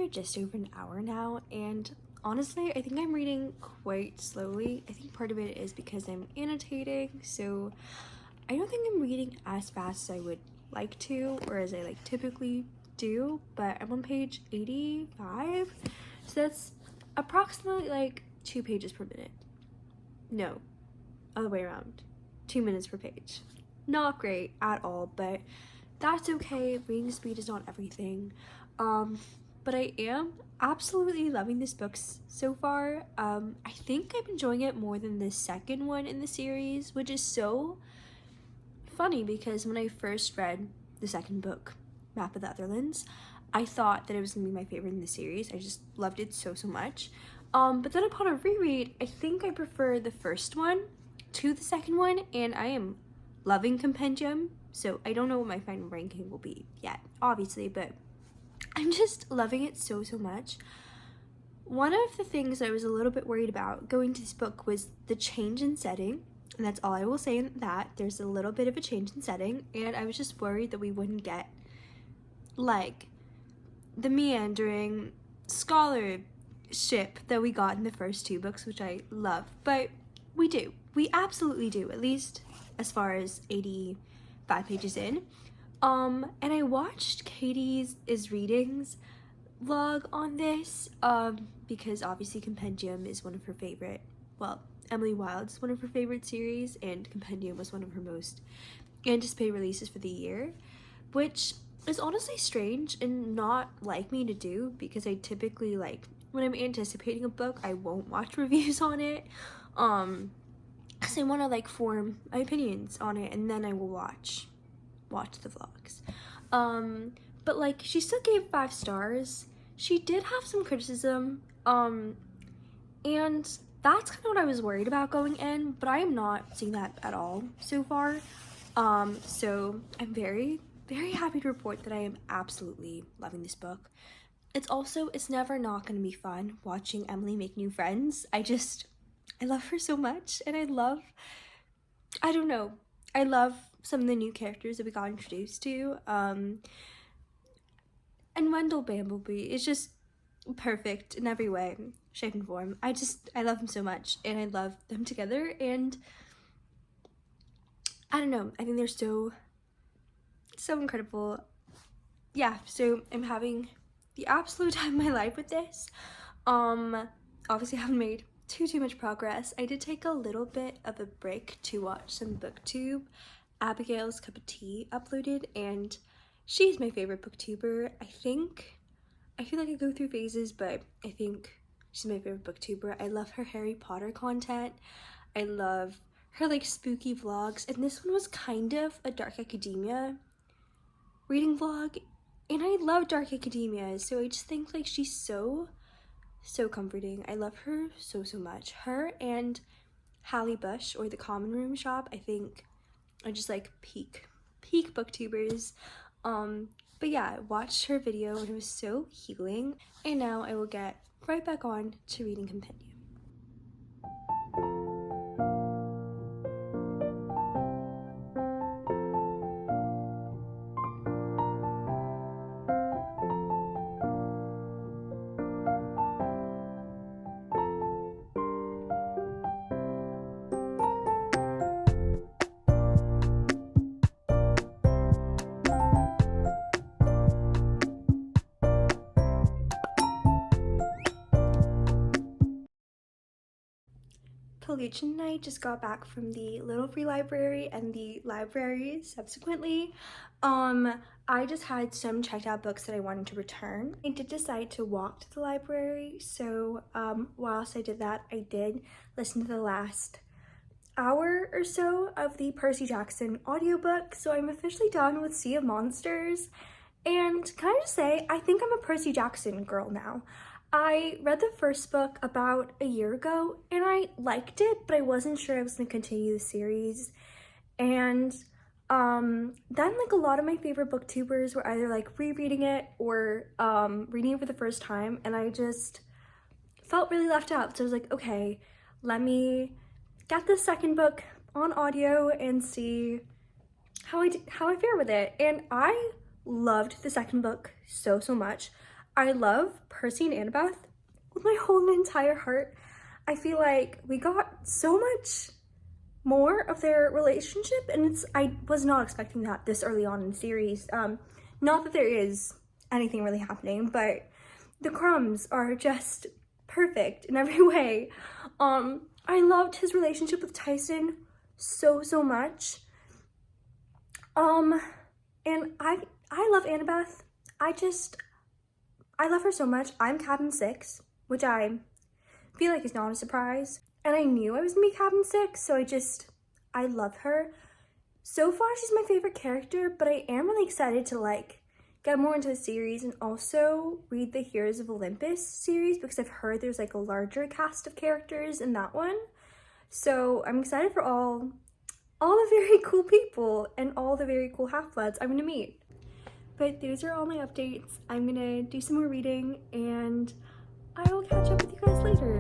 for just over an hour now, and honestly, I think I'm reading quite slowly. I think part of it is because I'm annotating, so I don't think I'm reading as fast as I would like to, or as I like typically do, but I'm on page 85, so that's approximately like 2 pages per minute. No, other way around. 2 minutes per page. Not great at all, but that's okay. Reading speed is not everything. But I am absolutely loving this book so far. I think I'm enjoying it more than the second one in the series, which is so funny because when I first read the second book, Map of the Otherlands, I thought that it was gonna be my favorite in the series. I just loved it so much. But then upon a reread, I think I prefer the first one to the second one, and I am loving Compendium. So I don't know what my final ranking will be yet, obviously, but I'm just loving it so much. One of the things I was a little bit worried about going to this book was the change in setting, and that's all I will say in that. There's a little bit of a change in setting, and I was just worried that we wouldn't get like the meandering scholarship that we got in the first 2 books, which I love, but we do. We absolutely do, at least as far as 85 pages in. And I watched Katie's readings vlog on this, because obviously Compendium is one of her favorite, well, Emily Wilde is one of her favorite series, and Compendium was one of her most anticipated releases for the year, which is honestly strange and not like me to do, because I typically, like, when I'm anticipating a book, I won't watch reviews on it, because I want to, like, form my opinions on it, and then I will watch the vlogs. But like, she still gave 5 stars. She did have some criticism, and that's kind of what I was worried about going in, but I am not seeing that at all so far. So I'm very happy to report that I am absolutely loving this book. It's never not going to be fun watching Emily make new friends. I love her so much, and I love some of the new characters that we got introduced to. And Wendell Bamblebee is just perfect in every way, shape, and form. I love him so much, and I love them together, and I don't know, I think they're so incredible. Yeah, so I'm having the absolute time of my life with this. Obviously I haven't made too much progress. I did take a little bit of a break to watch some booktube. Abigail's Cup of Tea uploaded, and she's my favorite booktuber. I feel like I go through phases, but I think she's my favorite booktuber. I love her Harry Potter content. I love her like spooky vlogs, and this one was kind of a dark academia reading vlog, and I love dark academia, so I just think like she's so comforting. I love her so much. Her and Hallie Bush, or the Common Room Shop, I think are just like peak booktubers. But yeah, I watched her video and it was so healing, and now I will get right back on to reading Compendium. Peluchin and I just got back from the Little Free Library and the library subsequently. I just had some checked out books that I wanted to return. I did decide to walk to the library, so whilst I did that, I did listen to the last hour or so of the Percy Jackson audiobook, so I'm officially done with Sea of Monsters. And can I just say, I think I'm a Percy Jackson girl now. I read the first book about a year ago, and I liked it, but I wasn't sure I was going to continue the series. And then like a lot of my favorite booktubers were either like rereading it or reading it for the first time, and I just felt really left out. So I was like, okay, let me get the second book on audio and see how I fare with it. And I loved the second book so much. I love Percy and Annabeth with my whole entire heart. I feel like we got so much more of their relationship, and I was not expecting that this early on in the series. Not that there is anything really happening, but the crumbs are just perfect in every way. I loved his relationship with Tyson so much. And I love Annabeth. I love her so much. I'm cabin 6, which I feel like is not a surprise. And I knew I was gonna be cabin 6, so I love her. So far, she's my favorite character, but I am really excited to like get more into the series and also read the Heroes of Olympus series, because I've heard there's like a larger cast of characters in that one. So I'm excited for all the very cool people and all the very cool half-bloods I'm gonna meet. But those are all my updates. I'm gonna do some more reading, and I will catch up with you guys later.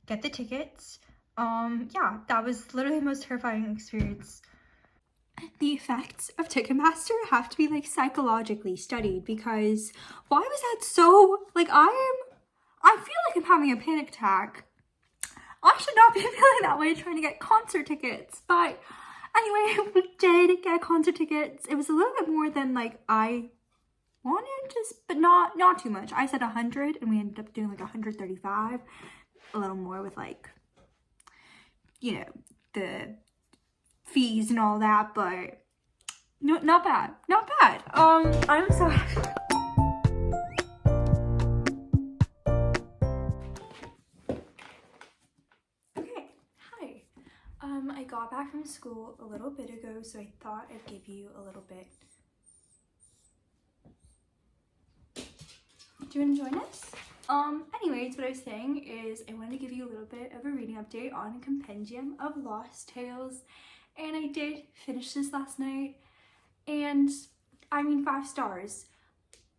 Get the tickets. Yeah, that was literally the most terrifying experience. The effects of Ticketmaster have to be like psychologically studied, because why was that so, like, I feel like I'm having a panic attack. I should not be feeling that way trying to get concert tickets. But anyway, we did get concert tickets. It was a little bit more than like I wanted, but not too much. I said 100 and we ended up doing like 135. A little more with like, you know, the fees and all that, but no, not bad. I'm so happy. Okay, hi. I got back from school a little bit ago, so I thought I'd give you a little bit. Do you want to join us? Anyways, what I was saying is I wanted to give you a little bit of a reading update on Compendium of Lost Tales, and I did finish this last night, and I mean 5 stars.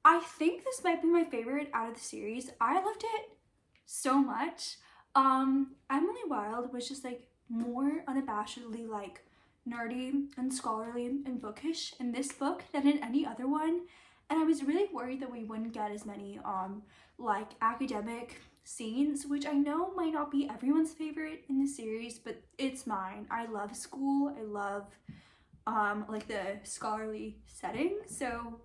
I think this might be my favorite out of the series. I loved it so much. Emily Wilde was just like more unabashedly like nerdy and scholarly and bookish in this book than in any other one. And I was really worried that we wouldn't get as many like academic scenes, which I know might not be everyone's favorite in the series, but it's mine. I love school. I love like the scholarly setting. So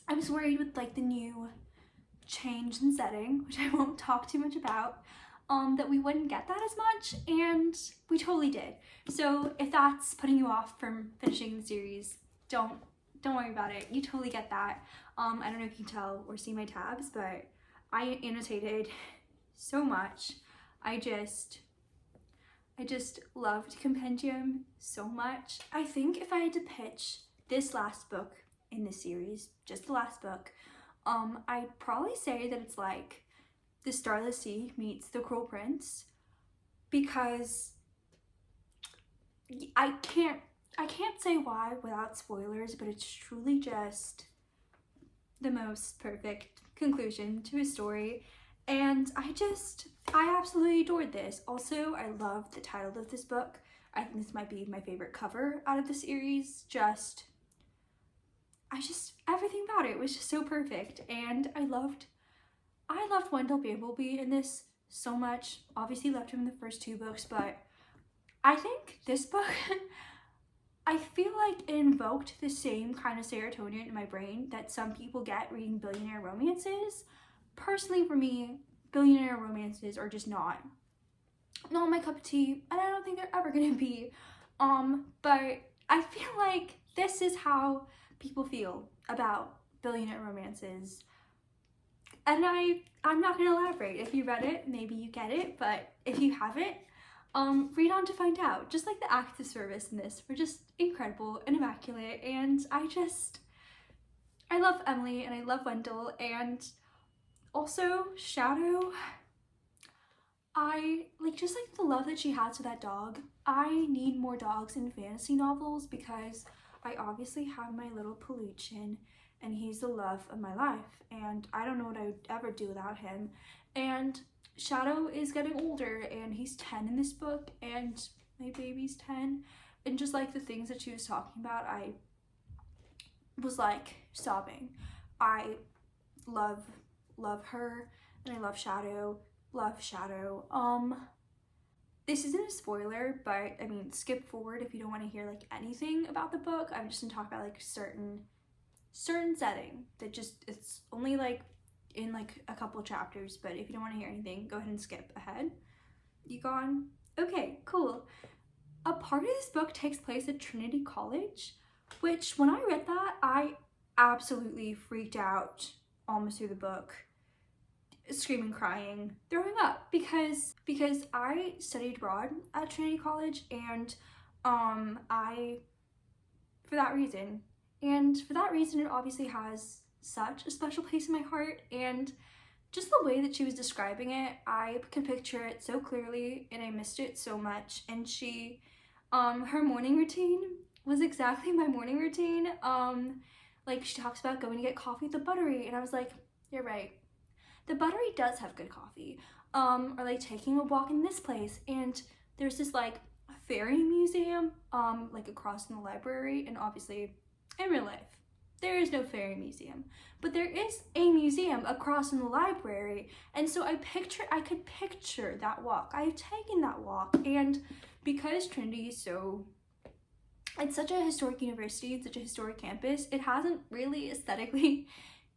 I was worried with like the new change in setting, which I won't talk too much about, that we wouldn't get that as much, and we totally did. So if that's putting you off from finishing the series, don't worry about it. You totally get that. I don't know if you can tell or see my tabs, but I annotated so much. I just loved Compendium so much. I think if I had to pitch this last book in this series, just the last book, I'd probably say that it's like The Starless Sea meets The Cruel Prince, because I can't say why without spoilers, but it's truly just the most perfect conclusion to a story, and I absolutely adored this. Also, I love the title of this book. I think this might be my favorite cover out of the series. Everything about it was just so perfect, and I loved Wendell Bumblebee in this so much. Obviously loved him in the first 2 books, but I think this book, I feel like it invoked the same kind of serotonin in my brain that some people get reading billionaire romances. Personally, for me, billionaire romances are just not my cup of tea, and I don't think they're ever gonna be. But I feel like this is how people feel about billionaire romances. And I'm not gonna elaborate. If you read it, maybe you get it, but if you haven't, read on to find out. Just like the acts of service in this were just incredible and immaculate, and I love Emily and I love Wendell, and also Shadow. I just like the love that she has for that dog. I need more dogs in fantasy novels because I obviously have my little Peluchin, and he's the love of my life, and I don't know what I would ever do without him. And Shadow is getting older, and he's 10 in this book, and my baby's 10, and just like the things that she was talking about, I was like sobbing. I love her, and I love Shadow. This isn't a spoiler, but I mean, skip forward if you don't want to hear like anything about the book. I'm just gonna talk about like certain setting that just, it's only like in like a couple chapters, but if you don't want to hear anything, go ahead and skip ahead. You gone? Okay, cool. A part of this book takes place at Trinity College, which when I read that, I absolutely freaked out almost through the book, screaming, crying, throwing up, because I studied abroad at Trinity College, and for that reason it obviously has such a special place in my heart. And just the way that she was describing it, I could picture it so clearly, and I missed it so much. And she her morning routine was exactly my morning routine. Like, she talks about going to get coffee at the Buttery, and I was like, you're right, the Buttery does have good coffee. Or like taking a walk in this place, and there's this like fairy museum like across from the library, and obviously in real life there is no fairy museum, but there is a museum across from the library. And so I could picture that walk. I've taken that walk, and because Trinity is it's such a historic university, it's such a historic campus, it hasn't really aesthetically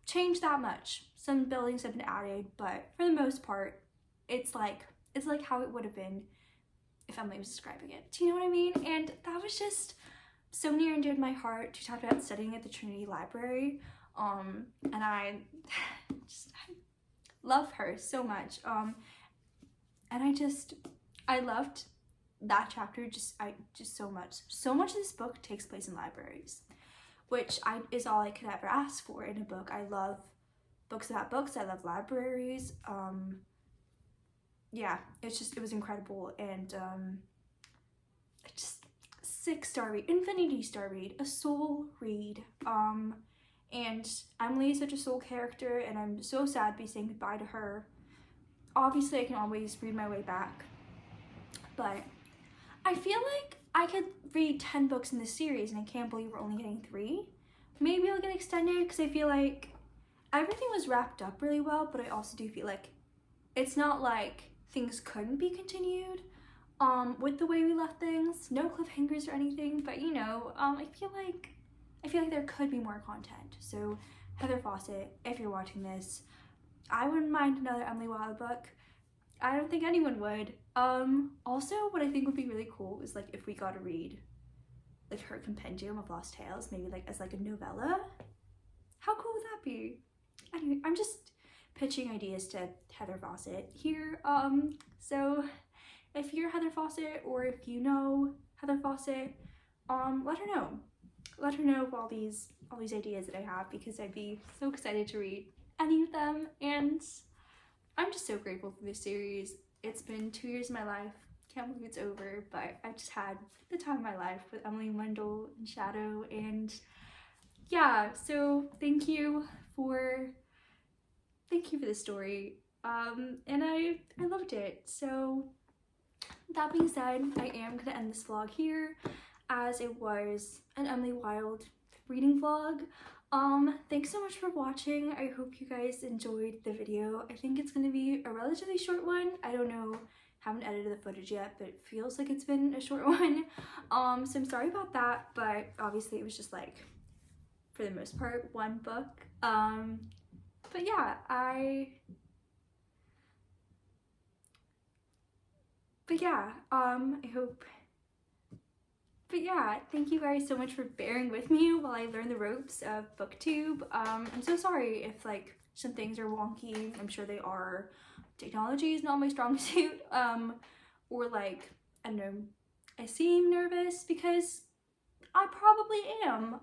changed that much. Some buildings have been added, but for the most part, it's like how it would have been if Emily was describing it. Do you know what I mean? And that was just so near and dear to my heart. She talked about studying at the Trinity Library, and I love her so much. And I loved that chapter just so much. So much of this book takes place in libraries, which is all I could ever ask for in a book. I love books about books. I love libraries. Yeah, it was incredible. And just 6-star read, Infinity Star read, a soul read. And Emily is such a soul character, and I'm so sad to be saying goodbye to her. Obviously I can always read my way back, but I feel like I could read 10 books in this series, and I can't believe we're only getting 3. Maybe I'll get extended, because I feel like everything was wrapped up really well, but I also do feel like it's not like things couldn't be continued with the way we left things. No cliffhangers or anything, but you know, I feel like there could be more content. So Heather Fawcett, if you're watching this, I wouldn't mind another Emily Wilde book. I don't think anyone would. Also, what I think would be really cool is like if we got to read like her Compendium of Lost Tales, maybe like as like a novella. How cool would that be? Anyway, I'm just pitching ideas to Heather Fawcett here. So if you're Heather Fawcett or if you know Heather Fawcett, let her know. Let her know of all these ideas that I have, because I'd be so excited to read any of them. And I'm just so grateful for this series. It's been 2 years of my life. Can't believe it's over, but I've just had the time of my life with Emily and Wendell and Shadow. And yeah, so thank you for this story. And I loved it. So that being said, I am gonna end this vlog here, as it was an Emily Wilde reading vlog. Thanks so much for watching. I hope you guys enjoyed the video. I think it's gonna be a relatively short one. I don't know, haven't edited the footage yet, but it feels like it's been a short one. So I'm sorry about that, but obviously it was just like, for the most part, one book. But yeah, I hope. But yeah, thank you guys so much for bearing with me while I learn the ropes of booktube. I'm so sorry if like some things are wonky. I'm sure they are. Technology is not my strong suit. Or like, I don't know, I seem nervous because I probably am.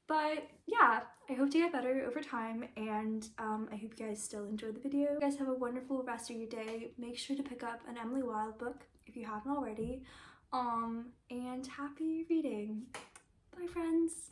But yeah, I hope to get better over time, and I hope you guys still enjoyed the video. You guys have a wonderful rest of your day. Make sure to pick up an Emily Wilde book if you haven't already. And happy reading. Bye, friends.